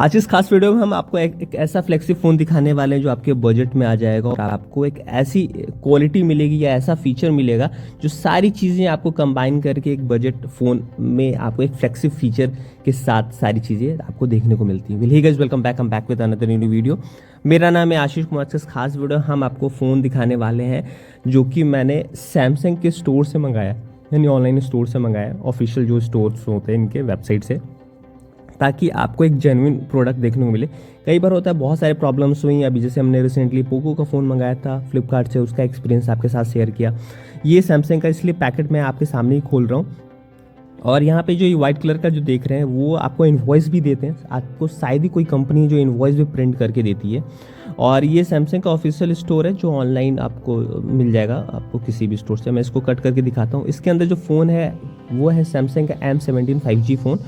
आज इस खास वीडियो में हम आपको एक ऐसा फ्लेक्सी फ़ोन दिखाने वाले हैं जो आपके बजट में आ जाएगा और आपको एक ऐसी क्वालिटी मिलेगी या ऐसा फीचर मिलेगा जो सारी चीज़ें आपको कंबाइन करके एक बजट फ़ोन में आपको एक फ्लेक्सी फीचर के साथ सारी चीज़ें आपको देखने को मिलती हैं। हे गाइस, वेलकम बैक, हम back with another new video. मेरा नाम है आशीष कुमार। इस खास वीडियो हम आपको फ़ोन दिखाने वाले हैं जो कि मैंने सैमसंग के स्टोर से मंगाया, यानी ऑनलाइन स्टोर से मंगाया, ऑफिशियल जो स्टोर्स होते हैं इनके वेबसाइट से, ताकि आपको एक जेन्युइन प्रोडक्ट देखने को मिले। कई बार होता है बहुत सारे प्रॉब्लम्स हुई, अभी जैसे हमने रिसेंटली पोको का फ़ोन मंगाया था फ्लिपकार्ट से, उसका एक्सपीरियंस आपके साथ शेयर किया। ये सैमसंग का, इसलिए पैकेट मैं आपके सामने ही खोल रहा हूँ। और यहाँ पे जो ये वाइट कलर का जो देख रहे हैं वो आपको इनवॉइस भी देते हैं, आपको शायद ही कोई कंपनी जो इनवॉइस भी प्रिंट करके देती है। और ये सैमसंग का ऑफिशियल स्टोर है जो ऑनलाइन आपको मिल जाएगा, आपको किसी भी स्टोर से। मैं इसको कट करके दिखाता हूँ। इसके अंदर जो फ़ोन है वो है सैमसंग का M17 5G फ़ोन,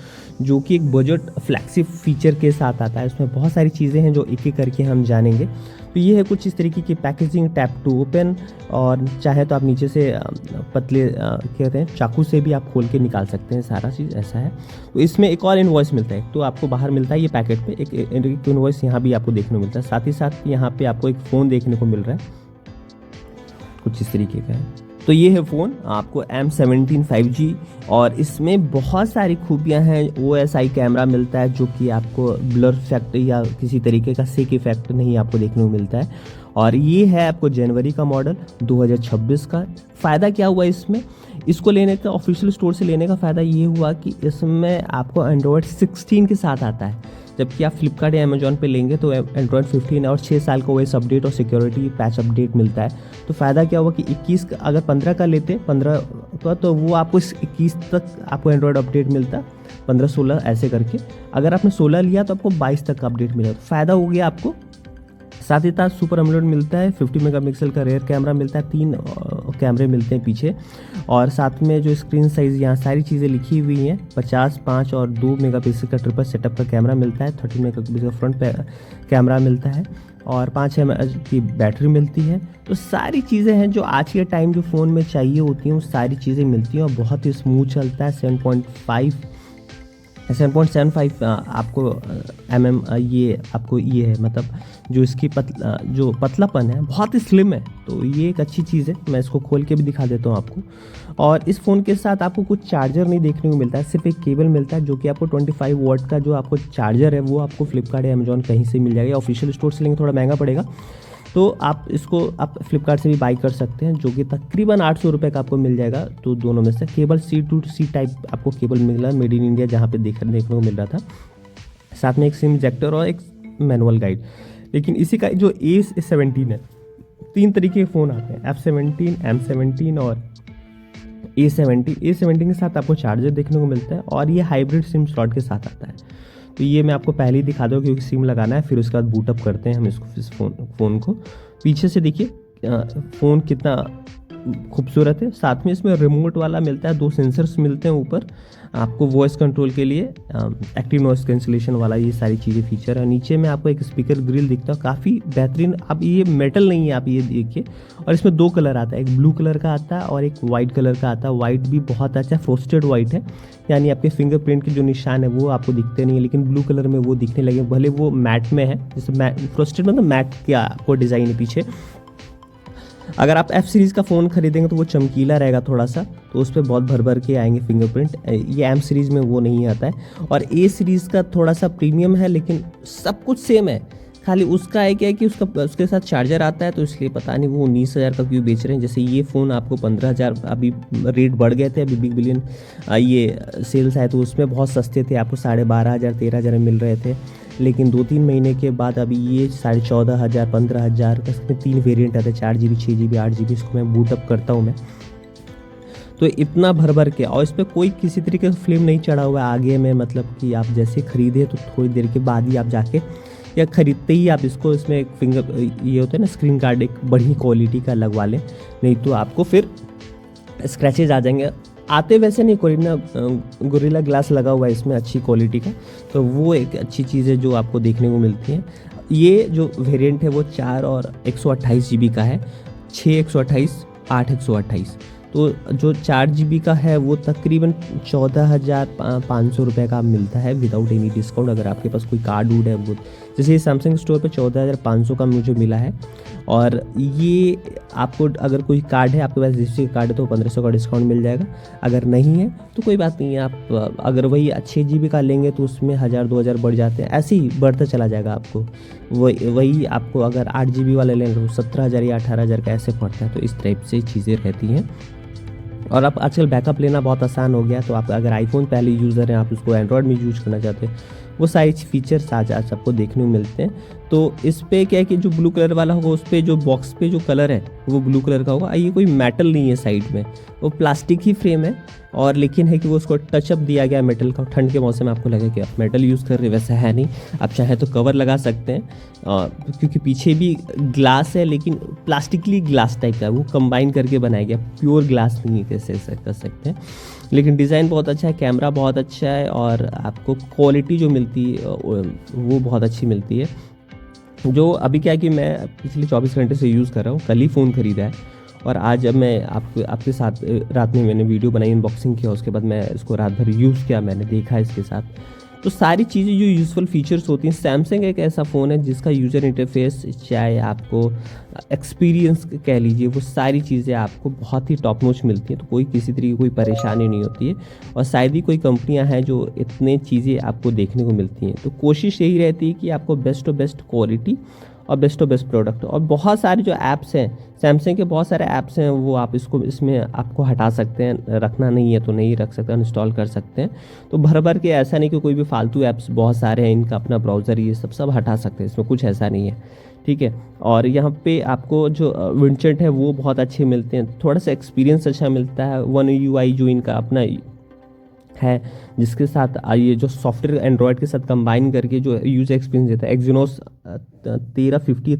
जो कि एक बजट फ्लैगशिप फीचर के साथ आता है। इसमें बहुत सारी चीज़ें हैं जो एक एक करके हम जानेंगे। तो ये है कुछ इस तरीके की पैकेजिंग, टैप टू ओपन, और चाहे तो आप नीचे से पतले कहते हैं चाकू से भी आप खोल के निकाल सकते हैं, सारा चीज़ ऐसा है। तो इसमें एक और इनवॉइस मिलता है, तो आपको बाहर मिलता है ये पैकेट पे एक इनवॉइस यहाँ भी आपको देखने को मिलता है। साथ ही साथ यहाँ पे आपको एक फ़ोन देखने को मिल रहा है, कुछ इस तरीके का है। तो ये है फ़ोन आपको M17 5G, और इसमें बहुत सारी खूबियां हैं। OSI कैमरा मिलता है जो कि आपको ब्लर इफेक्ट या किसी तरीके का सेक इफेक्ट नहीं आपको देखने को मिलता है। और ये है आपको जनवरी का मॉडल 2026 का। फ़ायदा क्या हुआ इसमें, इसको लेने का, ऑफिशियल स्टोर से लेने का फ़ायदा ये हुआ कि इसमें आपको एंड्रॉयड 16 के साथ आता है, जबकि आप फ्लिपकार्ट या अमेजॉन पे लेंगे तो एंड्रॉयड 15 और 6 साल का OS अपडेट और सिक्योरिटी पैच अपडेट मिलता है। तो फ़ायदा क्या हुआ कि 21 का, अगर 15 का लेते 15 का, तो वो आपको 21 तक आपको एंड्रॉयड अपडेट मिलता, 15, 16 ऐसे करके। अगर आपने 16 लिया तो आपको 22 तक का अपडेट मिलेगा। तो फ़ायदा हो गया आपको। साथ ही साथ सुपर एमोलेड मिलता है, 50 मेगापिक्सल का रेयर कैमरा मिलता है, 3 कैमरे मिलते हैं पीछे, और साथ में जो स्क्रीन साइज़ यहाँ सारी चीज़ें लिखी हुई हैं, 50, 5 और 2 मेगापिक्सल का ट्रिपल सेटअप का कैमरा मिलता है, 30 मेगापिक्सल का फ्रंट कैमरा मिलता है, और 5 mAh की बैटरी मिलती है। तो सारी चीज़ें हैं जो आज के टाइम जो फ़ोन में चाहिए होती हैं वो सारी चीज़ें मिलती हैं, और बहुत ही स्मूथ चलता है। 7.75 आपको ये आपको ये है, मतलब जो इसकी जो पतलापन है बहुत ही स्लिम है। तो ये एक अच्छी चीज़ है। मैं इसको खोल के भी दिखा देता हूँ आपको। और इस फ़ोन के साथ आपको कुछ चार्जर नहीं देखने को मिलता है, सिर्फ एक केबल मिलता है जो कि आपको 25 वाट का जो आपको चार्जर है वो आपको फ्लिपकार्ट या अमेजॉन कहीं से मिल जाएगा। ऑफिशियल स्टोर से लेंगे थोड़ा महंगा पड़ेगा, तो आप इसको आप फ्लिपकार्ट से भी बाई कर सकते हैं, जो कि तकरीबन 800 रुपये का आपको मिल जाएगा। तो दोनों में से केबल C2C टाइप आपको केबल मिल रहा है, मेड इन इंडिया, जहाँ पे देखने को मिल रहा था। साथ में एक सिम इंजेक्टर और एक मैनुअल गाइड। लेकिन इसी का जो A17 है, 3 तरीके के फ़ोन आते हैं, F17, M17 और A17। A17 के साथ आपको चार्जर देखने को मिलता है, और ये हाइब्रिड सिम स्लॉट के साथ आता है। तो ये मैं आपको पहले ही दिखा दूँ क्योंकि सिम लगाना है, फिर उसके बाद बूटअप करते हैं हम इस फ़ोन को। पीछे से देखिए फ़ोन कितना खूबसूरत है। साथ में इसमें रिमोट वाला मिलता है, 2 सेंसर्स मिलते हैं ऊपर आपको वॉइस कंट्रोल के लिए, एक्टिव नॉइस कैंसिलेशन वाला, ये सारी चीज़ें फीचर है। नीचे में आपको एक स्पीकर ग्रिल दिखता है, काफ़ी बेहतरीन। अब ये मेटल नहीं है, आप ये देखिए। और इसमें 2 कलर आता है, एक ब्लू कलर का आता है और एक वाइट कलर का आता है। वाइट भी बहुत अच्छा फ्रोस्टेड वाइट है, यानी आपके फिंगरप्रिंट के जो निशान है वो आपको दिखते नहीं है, लेकिन ब्लू कलर में वो दिखने लगे, भले वो मैट में है। जैसे फ्रोस्टेड मतलब मैट क्या आपको डिज़ाइन है पीछे। अगर आप F सीरीज़ का फ़ोन खरीदेंगे तो वो चमकीला रहेगा थोड़ा सा, तो उस पर बहुत भर भर के आएंगे फिंगरप्रिंट। ये M सीरीज़ में वो नहीं आता है। और A सीरीज़ का थोड़ा सा प्रीमियम है, लेकिन सब कुछ सेम है। खाली उसका है क्या है कि उसके साथ चार्जर आता है, तो इसलिए पता नहीं वो 19,000 का क्यों बेच रहे हैं। जैसे ये फ़ोन आपको 15,000, अभी रेट बढ़ गए थे, अभी बिग बिलियन ये सेल्स आए तो उसमें बहुत सस्ते थे, आपको 12,500, 13,000 में मिल रहे थे। लेकिन 2-3 महीने के बाद अभी ये 14,500, 15,000 का, इसमें 3 वेरिएंट आते हैं, 4GB, 6GB, 8GB। इसको मैं बूटअप करता हूँ मैं, तो इतना भर भर के, और इस पर कोई किसी तरीके का फिल्म नहीं चढ़ा हुआ है आगे में, मतलब कि आप जैसे खरीदे तो थोड़ी देर के बाद ही आप जाके, या खरीदते ही आप इसको, इसमें एक फिंगर ये होता है ना, स्क्रीन गार्ड एक बड़ी क्वालिटी का लगवा लें, नहीं तो आपको फिर स्क्रैचेज आ जाएंगे। आते वैसे नहीं, गोरिल्ला ग्लास लगा हुआ है इसमें अच्छी क्वालिटी का, तो वो एक अच्छी चीज़ है जो आपको देखने को मिलती है। ये जो वेरिएंट है वो 4 और 128 GB का है, 6 128, 8 128। तो जो 4 GB का है वो तकरीबन 14,500 रुपये का मिलता है विदाउट एनी डिस्काउंट। अगर आपके पास कोई कार्ड वूड है वो, जैसे सैमसंग स्टोर पे 14,500 का मुझे मिला है। और ये आपको अगर कोई कार्ड है आपके पास डिजिटल कार्ड है तो 1,500 का डिस्काउंट मिल जाएगा। अगर नहीं है तो कोई बात नहीं है, आप अगर वही 6 GB का लेंगे तो उसमें 1,000-2,000 बढ़ जाते हैं, ऐसे ही बढ़ता चला जाएगा आपको। वही आपको अगर 8 GB वाला लेंगे तो 17,000 या 18,000 का ऐसे पड़ता है। तो इस टाइप से चीज़ें रहती हैं। और आप आजकल बैकअप लेना बहुत आसान हो गया है, तो आप अगर आईफोन पहले यूज़र हैं, आप उसको एंड्रॉयड में यूज करना चाहते हैं, वो सारी फीचर्स आज आपको देखने को मिलते हैं। तो इस पे क्या है कि जो ब्लू कलर वाला होगा उस पर जो बॉक्स पे जो कलर है वो ब्लू कलर का होगा। ये कोई मेटल नहीं है साइड में, वो प्लास्टिक ही फ्रेम है। और लेकिन है कि वो उसको टचअप दिया गया मेटल का। ठंड के मौसम में आपको लगे कि आप मेटल यूज़ कर रहे हैं, वैसा है नहीं। आप चाहे तो कवर लगा सकते हैं, क्योंकि पीछे भी ग्लास है लेकिन प्लास्टिकली ग्लास टाइप का है, वो कंबाइन करके बनाया गया, प्योर ग्लास नहीं है, कैसे ऐसा कर सकते हैं। लेकिन डिज़ाइन बहुत अच्छा है, कैमरा बहुत अच्छा है, और आपको क्वालिटी जो मिलती है वो बहुत अच्छी मिलती है। जो अभी क्या है कि मैं पिछले 24 घंटे से यूज़ कर रहा हूँ, कल ही फ़ोन ख़रीदा है। और आज जब मैं आपके साथ रात में मैंने वीडियो बनाई, अनबॉक्सिंग किया, उसके बाद मैं इसको रात भर यूज़ किया, मैंने देखा इसके साथ। तो सारी चीज़ें जो यूज़फुल फीचर्स होती हैं, सैमसंग एक ऐसा फ़ोन है जिसका यूज़र इंटरफेस, चाहे आपको एक्सपीरियंस कह लीजिए, वो सारी चीज़ें आपको बहुत ही टॉप नॉच मिलती हैं। तो कोई किसी तरीके की कोई परेशानी नहीं होती है। और शायद ही कोई कंपनियां हैं जो इतने चीज़ें आपको देखने को मिलती हैं। तो कोशिश यही रहती है कि आपको बेस्ट ऑफ बेस्ट क्वालिटी और बेस्ट ऑफ बेस्ट प्रोडक्ट। और बहुत सारे जो ऐप्स हैं, सैमसंग के बहुत सारे ऐप्स हैं, वो आप इसमें आपको हटा सकते हैं, रखना नहीं है तो नहीं रख सकते, इंस्टॉल कर सकते हैं। तो भर भर के ऐसा नहीं कि कोई भी फालतू ऐप्स बहुत सारे हैं, इनका अपना ब्राउज़र ये सब हटा सकते हैं, इसमें कुछ ऐसा नहीं है, ठीक है। और यहाँ पे आपको जो विंचेट है वो बहुत अच्छे मिलते हैं, थोड़ा सा एक्सपीरियंस अच्छा मिलता है। वन UI जो इनका अपना है, जिसके साथ ये जो सॉफ्टवेयर एंड्रॉयड के साथ कंबाइन करके जो यूज़र एक्सपीरियंस देता है, एक्जीनोस 1350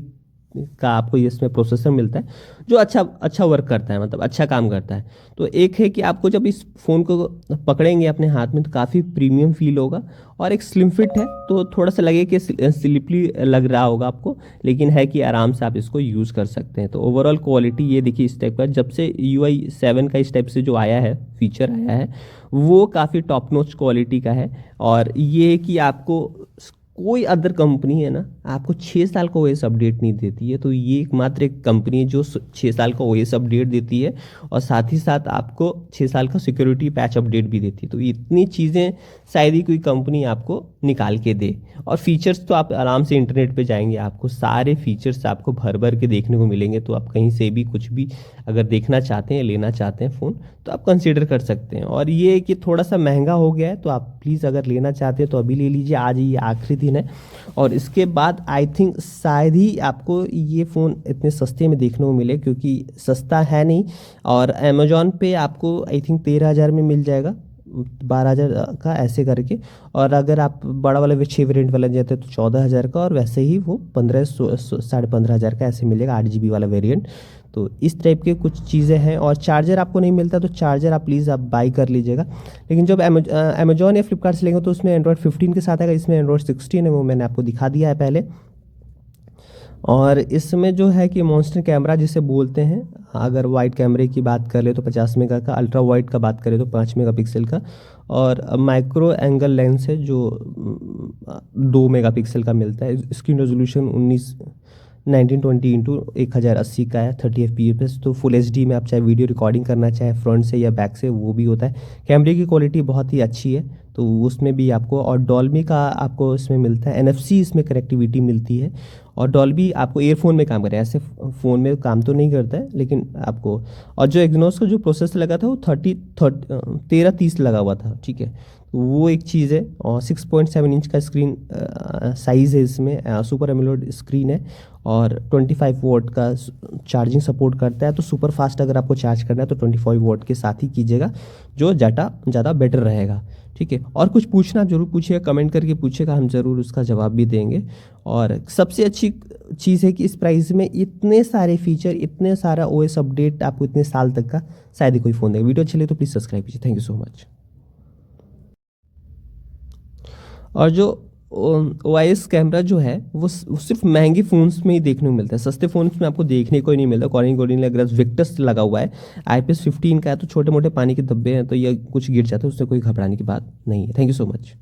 का आपको ये इसमें प्रोसेसर मिलता है, जो अच्छा वर्क करता है, मतलब अच्छा काम करता है। तो एक है कि आपको जब इस फ़ोन को पकड़ेंगे अपने हाथ में तो काफ़ी प्रीमियम फील होगा। और एक स्लिम फिट है, तो थोड़ा सा लगे कि स्लिपली लग रहा होगा आपको, लेकिन है कि आराम से आप इसको यूज़ कर सकते हैं। तो ओवरऑल क्वालिटी ये देखिए इस टाइप का, जब से UI 7 का इस टाइप से जो आया है, फीचर आया है, वो काफ़ी टॉप नॉच क्वालिटी का है। और ये कि आपको कोई अदर कंपनी है ना, आपको 6 साल का OS अपडेट नहीं देती है। तो ये एकमात्र एक कंपनी है जो 6 साल का OS अपडेट देती है, और साथ ही साथ आपको 6 साल का सिक्योरिटी पैच अपडेट भी देती है। तो इतनी चीज़ें शायद ही कोई कंपनी आपको निकाल के दे। और फीचर्स तो आप आराम से इंटरनेट पे जाएंगे, आपको सारे फीचर्स आपको भर भर के देखने को मिलेंगे। तो आप कहीं से भी कुछ भी अगर देखना चाहते हैं, लेना चाहते हैं फ़ोन, तो आप कंसीडर कर सकते हैं। और ये कि थोड़ा सा महंगा हो गया है, तो आप प्लीज़ अगर लेना चाहते हैं तो अभी ले लीजिए, आज ये आखिरी दिन है। और इसके बाद आई थिंक शायद ही आपको ये फ़ोन इतने सस्ते में देखने को मिले, क्योंकि सस्ता है नहीं। और अमेजोन पे आपको आई थिंक 13,000 में मिल जाएगा, 12,000 का ऐसे करके। और अगर आप बड़ा वाला 6 वेरिएंट वाला जाते हैं तो 14,000 का, और वैसे ही वो 15,000-15,500 का ऐसे मिलेगा 8 GB वाला वेरिएंट। तो इस टाइप के कुछ चीज़ें हैं। और चार्जर आपको नहीं मिलता, तो चार्जर आप प्लीज़ आप बाई कर लीजिएगा। लेकिन जब अमेजोन या फ्लिपकार्ट से लेंगे तो उसमें एंड्रॉयड 15 के साथ आएगा, इसमें एंड्रॉयड 16 है, वो मैंने आपको दिखा दिया है पहले। और इसमें जो है कि मॉन्स्टर कैमरा जिसे बोलते हैं, अगर वाइड कैमरे की बात कर ले तो 50 मेगा का, अल्ट्रा वाइड का बात करें तो 5 मेगापिक्सल का, और माइक्रो एंगल लेंस है जो 2 मेगापिक्सल का मिलता है। स्क्रीन रेजोल्यूशन 1920x1080 का है, 30 FPS। तो फुल HD में आप चाहे वीडियो रिकॉर्डिंग करना चाहे फ्रंट से या बैक से, वो भी होता है। कैमरे की क्वालिटी बहुत ही अच्छी है, तो उसमें भी आपको, और डॉल्बी का आपको इसमें मिलता है, NFC इसमें कनेक्टिविटी मिलती है। और डॉल्बी आपको ईयरफोन में काम करे, ऐसे फ़ोन में काम तो नहीं करता है, लेकिन आपको। और जो एक्जिनोस का जो प्रोसेसर लगा था वो 1330 लगा हुआ था, ठीक है। तो वो एक चीज़ है। और 6.7 इंच का स्क्रीन साइज़ है इसमें, सुपर एमोलेड स्क्रीन है, और 25 वोट का चार्जिंग सपोर्ट करता है। तो सुपर फास्ट अगर आपको चार्ज करना है तो 25 वोट के साथ ही कीजिएगा, जो ज़्यादा बेटर रहेगा, ठीक है। और कुछ पूछना आप जरूर पूछिएगा, कमेंट करके पूछिएगा, हम ज़रूर उसका जवाब भी देंगे। और सबसे अच्छी चीज़ है कि इस प्राइस में इतने सारे फीचर, इतने सारा OS अपडेट आपको इतने साल तक का शायद ही कोई फ़ोन देगा। वीडियो अच्छी लगे तो प्लीज़ सब्सक्राइब कीजिए। Thank you so much. और जो OIS कैमरा जो है वो सिर्फ महंगे फ़ोन्स में ही देखने को मिलता है, सस्ते फ़ोन्स में आपको देखने को ही नहीं मिलता। कॉर्निंग गोरिल्ला ग्लास विक्टर्स लगा हुआ है, IPS 15 का है, तो छोटे मोटे पानी के धब्बे हैं तो ये कुछ गिर जाते हैं, उससे कोई घबराने की बात नहीं है। Thank you so much.